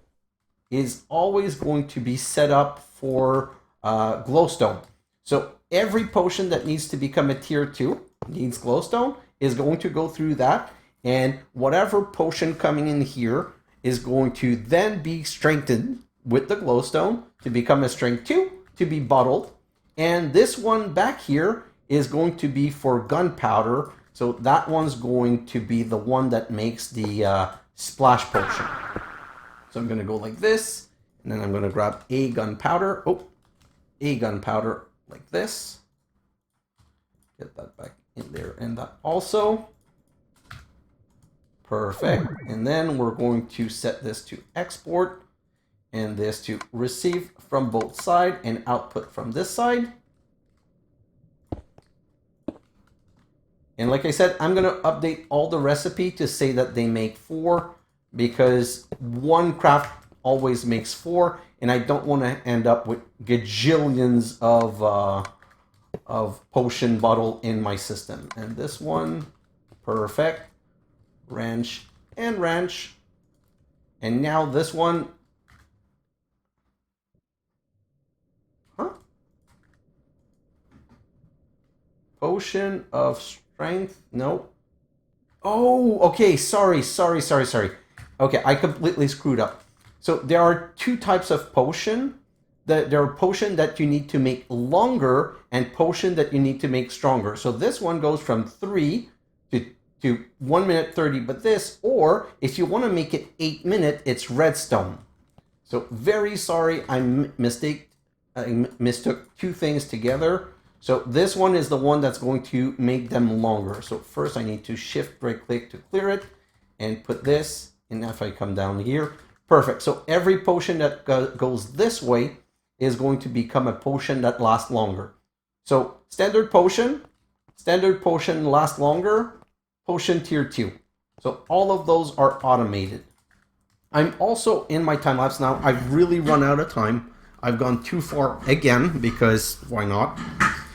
is always going to be set up for glowstone. So every potion that needs to become a tier 2 needs glowstone is going to go through that. And whatever potion coming in here is going to then be strengthened with the glowstone to become a strength 2 to be bottled. And this one back here is going to be for gunpowder. So that one's going to be the one that makes the splash potion. So I'm going to go like this, and then I'm going to grab a gunpowder. Oh, a gunpowder like this. Get that back in there, and that also. Perfect. And then we're going to set this to export, and this to receive from both sides and output from this side. And like I said, I'm going to update all the recipe to say that they make 4 because one craft always makes 4, and I don't want to end up with gajillions of potion bottle in my system. And this one, perfect. Wrench and wrench. And now this one. Potion of Strength, no. Oh, okay, sorry. Okay, I completely screwed up. So there are 2 types of potion. There are potion that you need to make longer and potion that you need to make stronger. So this one goes from 3 to 1 minute 30, but this, or if you want to make it 8 minutes, it's redstone. So very sorry, I mistook 2 things together. So this one is the one that's going to make them longer. So first I need to shift right click to clear it and put this. And if I come down here, perfect. So every potion that goes this way is going to become a potion that lasts longer. So standard potion lasts longer, potion tier 2. So all of those are automated. I'm also in my time lapse now. I've really run out of time. I've gone too far again because why not?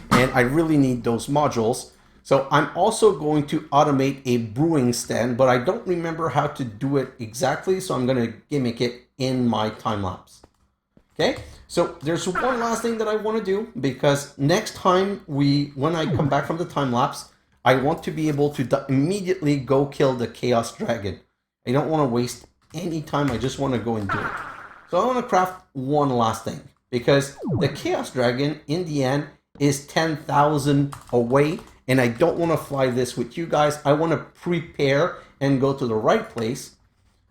And I really need those modules. So I'm also going to automate a brewing stand, but I don't remember how to do it exactly. So I'm going to gimmick it in my time lapse. Okay. So there's one last thing that I want to do because next time when I come back from the time lapse, I want to be able to immediately go kill the Chaos Dragon. I don't want to waste any time. I just want to go and do it. So I want to craft one last thing because the Chaos Dragon in the end is 10,000 away, and I don't want to fly this with you guys. I want to prepare and go to the right place,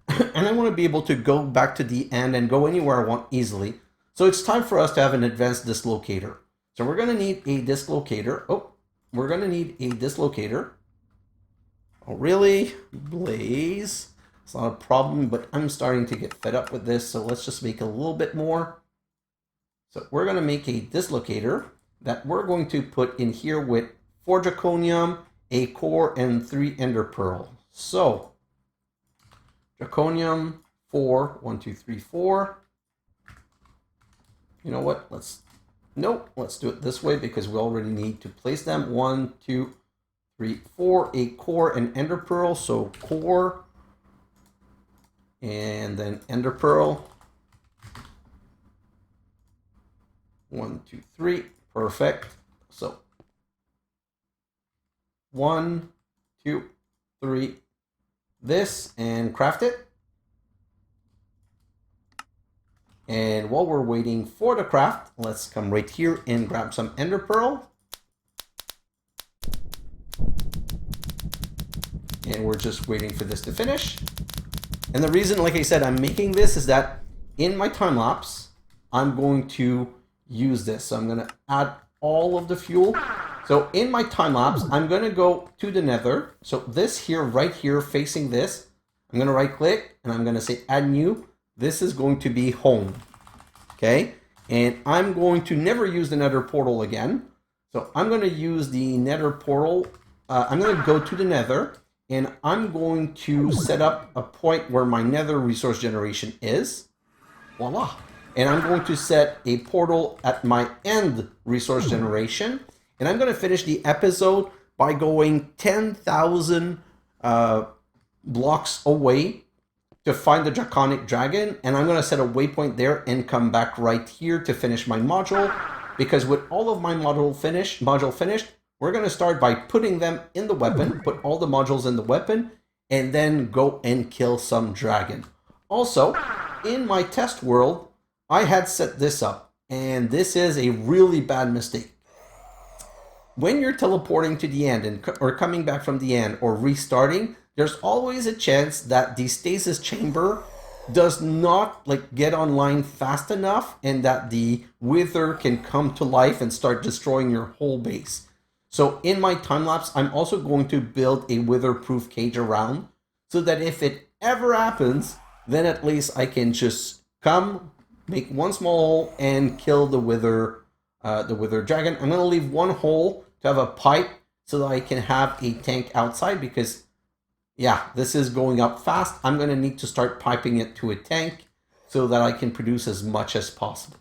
and I want to be able to go back to the end and go anywhere I want easily. So it's time for us to have an advanced dislocator. So we're going to need a dislocator. Oh, really? Blaze? It's not a problem, but I'm starting to get fed up with this, so let's just make a little bit more. So we're going to make a dislocator that we're going to put in here with 4 Draconium, a core, and 3 Ender Pearl. So, Draconium, 4, 1, 2, 3, 4. you know what? Nope, let's do it this way because we already need to place them. 1, 2, 3, 4, a core and ender pearl. So core and then ender pearl. 1, 2, 3, perfect. So 1, 2, 3, this, and craft it. And while we're waiting for the craft, let's come right here and grab some ender pearl. And we're just waiting for this to finish. And the reason, like I said, I'm making this is that in my time lapse, I'm going to use this. So I'm going to add all of the fuel. So in my time lapse, I'm going to go to the nether. So this here, right here, facing this, I'm going to right click and I'm going to say add new. This is going to be home. Okay. And I'm going to never use the nether portal again. So I'm going to use the nether portal. I'm going to go to the nether and I'm going to set up a point where my nether resource generation is. Voila. And I'm going to set a portal at my end resource generation. And I'm going to finish the episode by going 10,000 blocks away to find the Draconic dragon. And I'm going to set a waypoint there and come back right here to finish my module. Because with all of my module finished, we're going to start by putting them in the weapon, put all the modules in the weapon, and then go and kill some dragon. Also, in my test world, I had set this up, and this is a really bad mistake. When you're teleporting to the end or coming back from the end or restarting, there's always a chance that the stasis chamber does not get online fast enough and that the wither can come to life and start destroying your whole base. So in my time lapse, I'm also going to build a wither-proof cage around so that if it ever happens, then at least I can just come, make one small hole, and kill the wither dragon. I'm going to leave one hole to have a pipe so that I can have a tank outside because, yeah, this is going up fast. I'm going to need to start piping it to a tank so that I can produce as much as possible.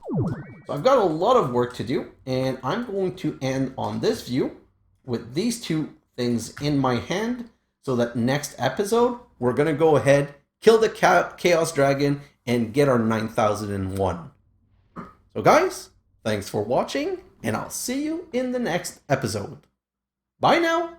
So I've got a lot of work to do, and I'm going to end on this view with these two things in my hand so that next episode, we're going to go ahead, kill the Chaos Dragon, and get our 9001. So guys, thanks for watching, and I'll see you in the next episode. Bye now!